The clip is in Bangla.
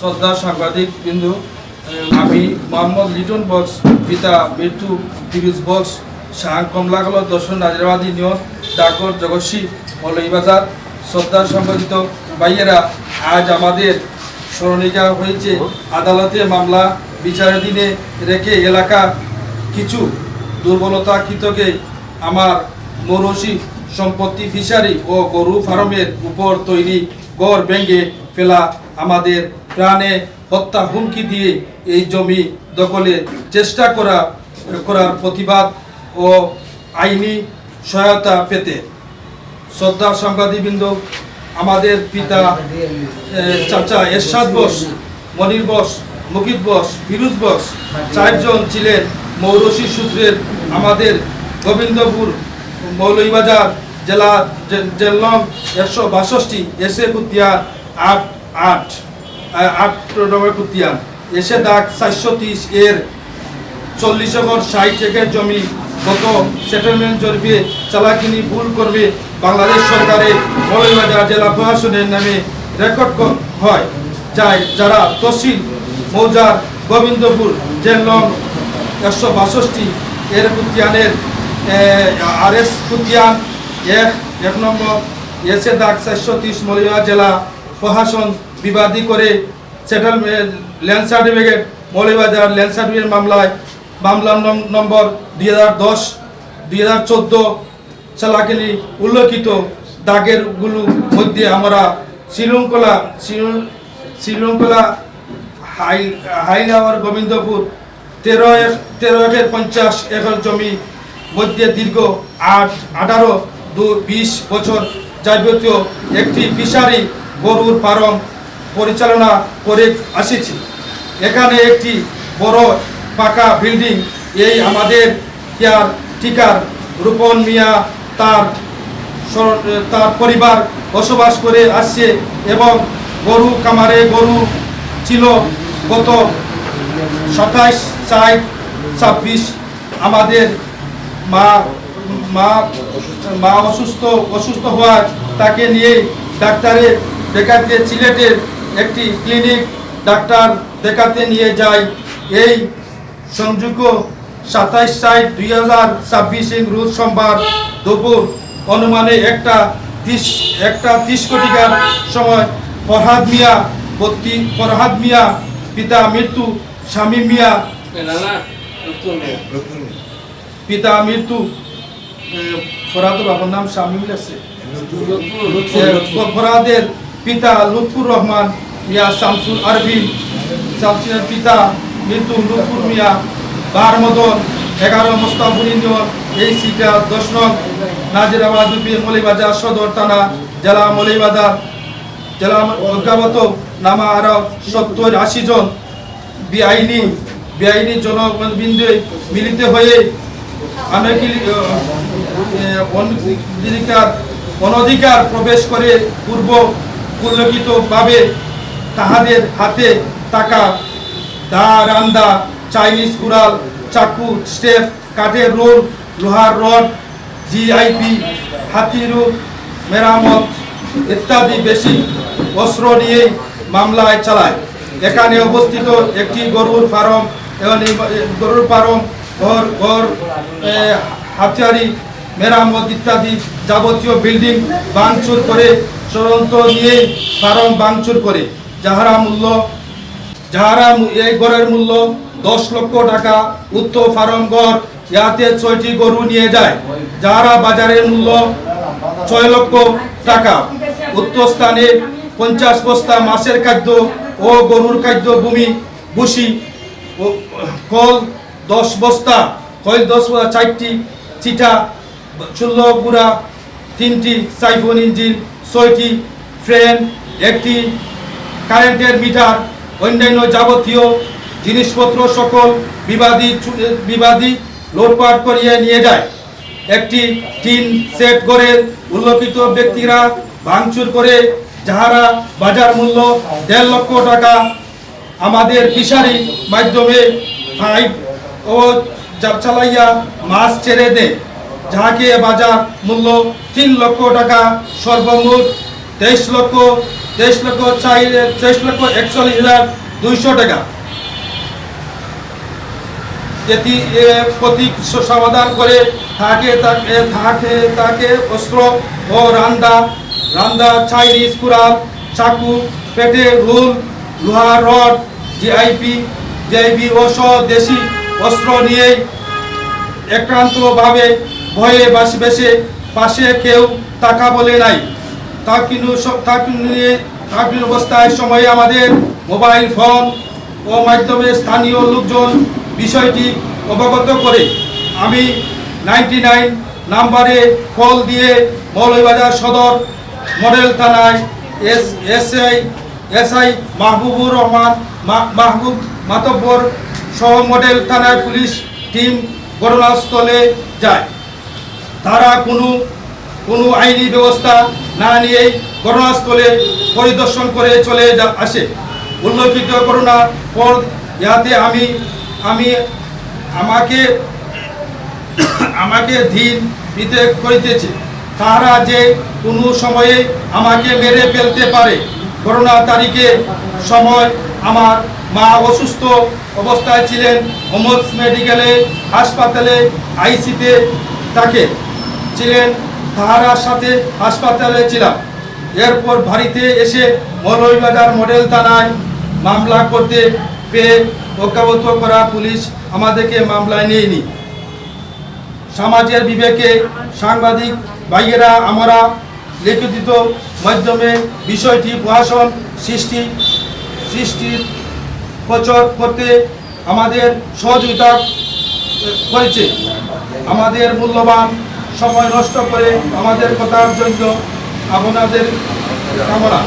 শ্রদ্ধা সাংবাদিক বিন্দু, আমি মোহাম্মদ লিটন বক্স পিতা মৃত্যু ফিরোজ বক্স শাহ কমলাগল দর্শন নাজিরাবাদ ইউনিয়ন ডাকঘর জগৎসি মৌলভীবাজার। শ্রদ্ধার সম্পাদিত ভাইয়েরা, আজ আমাদের স্মরণিকা হয়েছে আদালতে মামলা বিচারাধীনে রেখে এলাকা কিছু দুর্বলতা কৃতকে আমার মৌরসি সম্পত্তি ফিশারি ও গরু ফার্মের উপর তৈরি গড় ভেঙে ফেলা, আমাদের প্রাণে হত্যা হুমকি দিয়ে এই জমি দখলে চেষ্টা করার প্রতিবাদ ও আইনি সহায়তা পেতে শ্রদ্ধার সাংবাদিকবৃন্দ, আমাদের পিতা চাচা এরশাদ বস, মনির বস, মুকিব বস, ফিরোজ বস চারজন ছিলেন মৌরসি সূত্রের। আমাদের গোবিন্দপুর মৌলভীবাজার জেলা জেলনং 162 এসে কুতিয়ান 8 কুতিয়ান এসে দাগ 430 এর 40 একর 60 একর জমি গত সেটেলমেন্ট জরিপে চালাকিনি ভুল করবে বাংলাদেশ সরকারের মৌলভীবাজার জেলা প্রশাসনের নামে রেকর্ড হয় যায়, যারা তহসিল মৌজার গোবিন্দপুর জেলনং 162 এর কুতিয়ানের RS কুতিয়ান 1 নম্বর এসে দাগ 430 মৌলভীবাজার জেলা প্রশাসন বিবাদী করে settlement land certificate Moulvibazar land certificate মামলা নম্বর 2010-2014 চালাকিনি উল্লেখিত দাগেরগুলোর মধ্যে আমরা শ্রীলঙ্কলা হাইলাওয়ার গোবিন্দপুর 13.50 একর জমি মধ্যে দীর্ঘ 18-20 বছর যাবতীয় একটি ফিশারি গরুর ফার্ম পরিচালনা করে আসছি। এখানে একটি বড় পাকা বিল্ডিং এই আমাদের কেয়ার টিকার রূপন মিয়া তার পরিবার বসবাস করে আসছে এবং গরু খামারে গরু ছিল। গত 27/4/26 আমাদের মা অসুস্থ হওয়ার তাকে নিয়ে ডাক্তারে দেখাতে সিলেটের একটি ক্লিনিক ডাক্তার দেখাতে নিয়ে যায়। এই সংযোগ 27/4/2026 রোজ সোমবার দুপুর অনুমানে একটা 30 কোটিকার সময় ফরহাদ মিয়া পিতা মৃত্যু শামীম মিয়া পিতা মৃত্যু ফরহাদের বাবার নাম শামীম আছে, ফরহাদের পিতা লুৎফুর রহমান মিয়া শামসুল আরবিন, শামসুলের পিতা মৃত্যু লুৎফুর মিয়া বারমদন 11 মোস্তাফুল ইউনিয়ন এই সিটা 10 নং নাজিরাবাদ ইউপি মৌলভীবাজার সদর থানা জেলা মৌলভীবাজার জেলা অজ্ঞাবত নামা আরো 70-80 জন বেআইনি জনবিন্দু মিলিত হয়ে অনধিকার প্রবেশ করে পূর্ব উল্লেখিতভাবে তাহাদের হাতে থাকা দা রান্দা, চাইনিজ কুড়াল, চাকু, স্টেপ, কাঠের রোল, লোহার রড, জিআইপি, হাতিরু মেরামত ইত্যাদি বেশি অস্ত্র নিয়ে মামলায় চালায়। এখানে অবস্থিত একটি গরুর ফার্ম ঘর হাতিয়ারি মেরামত ইত্যাদি যাবতীয় বিল্ডিং ভাঙচুর করে ষড়যন্ত্র নিয়ে ফার্ম ভাঙচুর করে যাহারা এই গড়ের মূল্য 10 লক্ষ টাকা। উক্ত ফার্ম গড় ইয়াতে 6টি গরু নিয়ে যায়, যাহারা বাজারের মূল্য 6 লক্ষ টাকা। উক্ত স্থানে 50 বস্তা মাছের খাদ্য ও গরুর খাদ্য ভুসি কল 10 বস্তা, 4টি চিটা, 16 গুড়া, 3টি সাইফোন ইঞ্জিন, 6টি ফ্রেম, 1টি কারেন্টের মিটার, অন্যান্য যাবতীয় জিনিসপত্র সকল বিবাদী লুটপাট করিয়ে নিয়ে যায়। একটি টিন সেট করে উল্লেখিত ব্যক্তিরা ভাঙচুর করে, যাহারা বাজার মূল্য 1.5 লক্ষ টাকা আমাদের ফিশারি মাধ্যমে ফাইভ ও চালাইয়া মাছ ছেড়ে দেয়, যাহাকে বাজার মূল্য 3 লক্ষ টাকা, সর্বমোট 23 লক্ষ 23,41,200 টাকা। এটি প্রতীক সমাধান করে থাকে অস্ত্র ও রান্দা চাইনিজ কুড়াল, চাকু, পেটে রুল, লোহার রড, জিআইবি ও দেশি অস্ত্র নিয়ে একান্তভাবে ভয়ে বেশে পাশে কেউ টাকা বলে নাই। তাকিন অবস্থায় সময়ে আমাদের মোবাইল ফোন ও মাধ্যমে স্থানীয় লোকজন বিষয়টি অবগত করে আমি 99 নাম্বারে কল দিয়ে মৌলভীবাজার সদর মডেল থানায় এসআই মাহবুব মাতব্বর সহ মডেল থানায় পুলিশ টিম ঘটনাস্থলে যায়। তারা কোনো আইনি ব্যবস্থা না নিয়েই ঘটনাস্থলে পরিদর্শন করে চলে আসে। উল্লেখিত ঘটনার পর ইয়াতে আমাকে ধীর দিতে করিতেছে। তারা যে কোনো সময়ে আমাকে মেরে ফেলতে পারে। করোনা তারিখে সময় আমার মা অসুস্থ অবস্থায় ছিলেন, হোমস মেডিকেলে হাসপাতালে আইসিতে তাকে ছিলেন, তাহার সাথে হাসপাতালে ছিলাম। এরপর বাড়িতে এসে মৌলভীবাজার মডেল থানায় মামলা করতে পেয়ে ঐক্যবদ্ধ করা পুলিশ আমাদেরকে মামলায় নিয়েনি। সমাজের বিবেকে সাংবাদিক ভাইয়েরা আমরা লিখিত মাধ্যমে বিষয়টি প্রশাসন সৃষ্টির প্রচার করতে আমাদের সহযোগিতা করেছে। আমাদের মূল্যবান সময় নষ্ট করে আমাদের কথার জন্য আপনাদের কামনা।